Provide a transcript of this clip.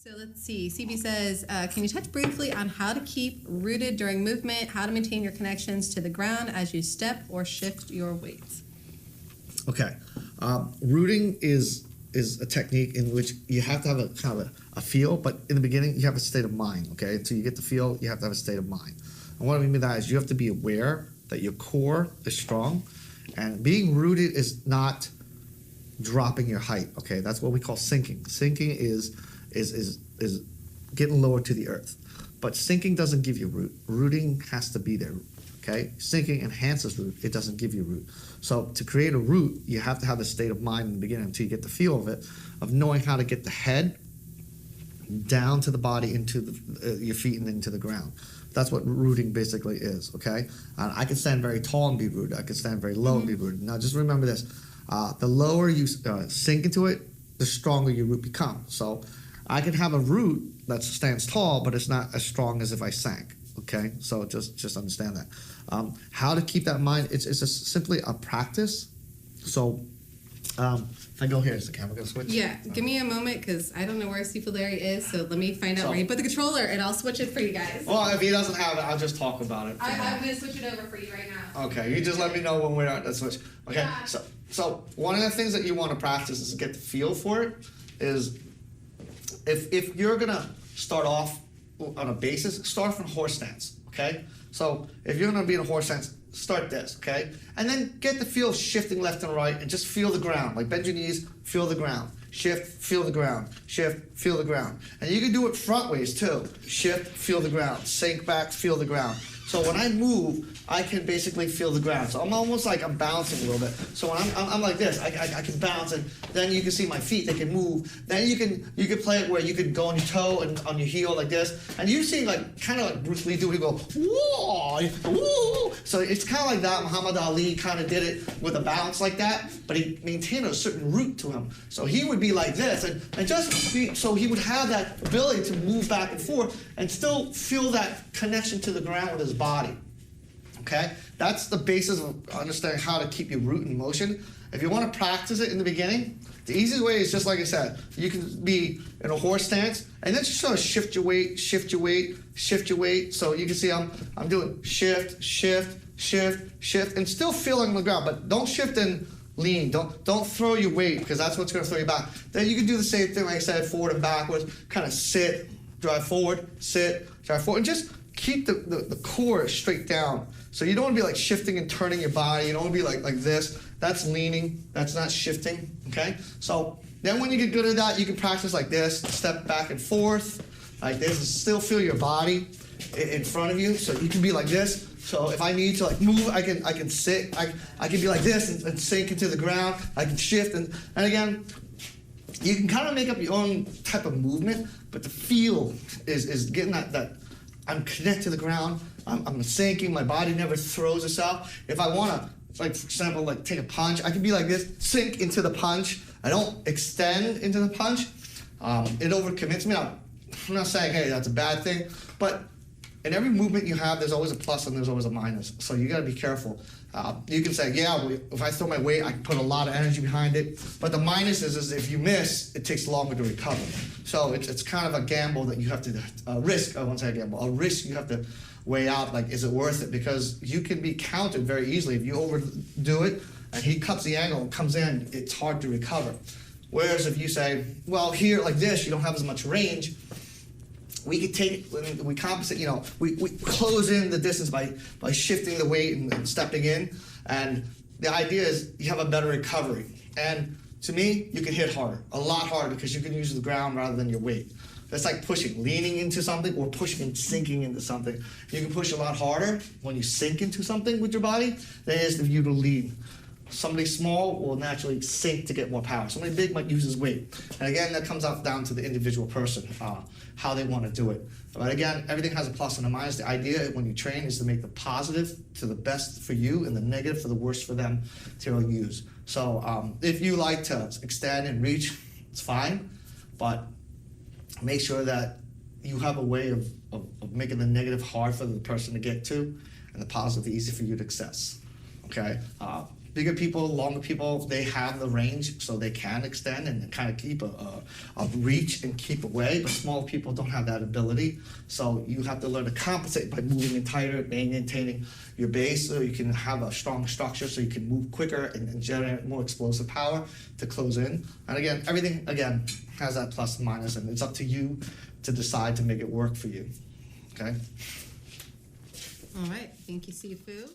So let's see. CB says, can you touch briefly on how to keep rooted during movement, how to maintain your connections to the ground as you step or shift your weights? Okay. Rooting is a technique in which you have to have a kind of a feel, but in the beginning, you have a state of mind, okay? Until you get the feel, you have to have a state of mind. And what I mean by that is you have to be aware that your core is strong, and being rooted is not dropping your height, okay? That's what we call sinking. Sinking is getting lower to the earth. But sinking doesn't give you root. Rooting has to be there, okay? Sinking enhances root. It doesn't give you root. So to create a root, you have to have a state of mind in the beginning until you get the feel of it, of knowing how to get the head down to the body, into your feet and into the ground. That's what rooting basically is, okay? I can stand very tall and be rooted. I can stand very low and be rooted. Now just remember this. The lower you sink into it, the stronger your root becomes. So I can have a root that stands tall, but it's not as strong as if I sank, okay? So just understand that. How to keep that in mind, it's simply a practice. So if I go here, is the camera going to switch? Yeah, give me a moment because I don't know where Steve Larry is, so let me find out where you put the controller and I'll switch it for you guys. Well, if he doesn't have it, I'll just talk about it. I'm going to switch it over for you right now. Okay, you just let me know when we're at the switch. Okay, Yeah. So one of the things that you want to practice is to get the feel for it, is if you're going to start off on a basis, start from horse stance, okay? So if you're going to be in a horse stance, start this, okay? And then get the feel of shifting left and right and just feel the ground. Like bend your knees, feel the ground. Shift, feel the ground. Shift, feel the ground. And you can do it front ways too. Shift, feel the ground. Sink back, feel the ground. So when I move, I can basically feel the ground. So I'm almost like I'm bouncing a little bit. So when I'm like this, I can bounce, and then you can see my feet, they can move. Then you can play it where you could go on your toe and on your heel like this. And you see like kind of like Bruce Lee do it, he go, whoa, whoa. So it's kind of like that. Muhammad Ali kind of did it with a bounce like that, but he maintained a certain root to him. So he would be like this, and just be, so he would have that ability to move back and forth and still feel that connection to the ground with his body. Okay, that's the basis of understanding how to keep your root in motion. If you want to practice it in the beginning, the easiest way is just like I said. You can be in a horse stance, and then just sort of shift your weight, shift your weight, shift your weight. So you can see I'm doing shift, shift, shift, shift, and still feeling the ground. But don't shift and lean. Don't throw your weight, because that's what's going to throw you back. Then you can do the same thing, like I said, forward and backwards. Kind of sit, drive forward, sit, drive forward, and just keep the core straight down. So you don't want to be like shifting and turning your body. You don't want to be like this. That's leaning. That's not shifting. Okay? So then when you get good at that, you can practice like this. Step back and forth like this, and still feel your body in front of you. So you can be like this. So if I need to like move, I can sit. I can be like this and sink into the ground. I can shift. And again, you can kind of make up your own type of movement, but the feel is getting that I'm connected to the ground. I'm sinking. My body never throws itself. If I want to, like for example, like take a punch, I can be like this, sink into the punch. I don't extend into the punch. It overcommits me. I'm not saying, hey, that's a bad thing, but in every movement you have, there's always a plus and there's always a minus. So you got to be careful. You can say, yeah, if I throw my weight, I can put a lot of energy behind it. But the minus is if you miss, it takes longer to recover. So it's kind of a gamble that you have to risk. I won't say a gamble. A risk you have to weigh out. Like, is it worth it? Because you can be countered very easily if you overdo it and he cuts the angle and comes in. It's hard to recover. Whereas if you say, well, here like this, you don't have as much range. We could take it, we compensate, we close in the distance by shifting the weight and stepping in. And the idea is you have a better recovery. And to me, you can hit harder, a lot harder, because you can use the ground rather than your weight. It's like pushing, leaning into something or pushing and sinking into something. You can push a lot harder when you sink into something with your body than it is if you to lean. Somebody small will naturally sink to get more power. Somebody big might use his weight. And again, that comes down to the individual person, how they want to do it. But again, everything has a plus and a minus. The idea when you train is to make the positive to the best for you and the negative for the worst for them to use. So if you like to extend and reach, it's fine. But make sure that you have a way of making the negative hard for the person to get to and the positive easy for you to access. Okay? Bigger people, longer people, they have the range, so they can extend and kind of keep a reach and keep away. But small people don't have that ability, so you have to learn to compensate by moving in tighter, maintaining your base, so you can have a strong structure, so you can move quicker and generate more explosive power to close in. And again, everything has that plus and minus, and it's up to you to decide to make it work for you. Okay. All right. Thank you, Sifu.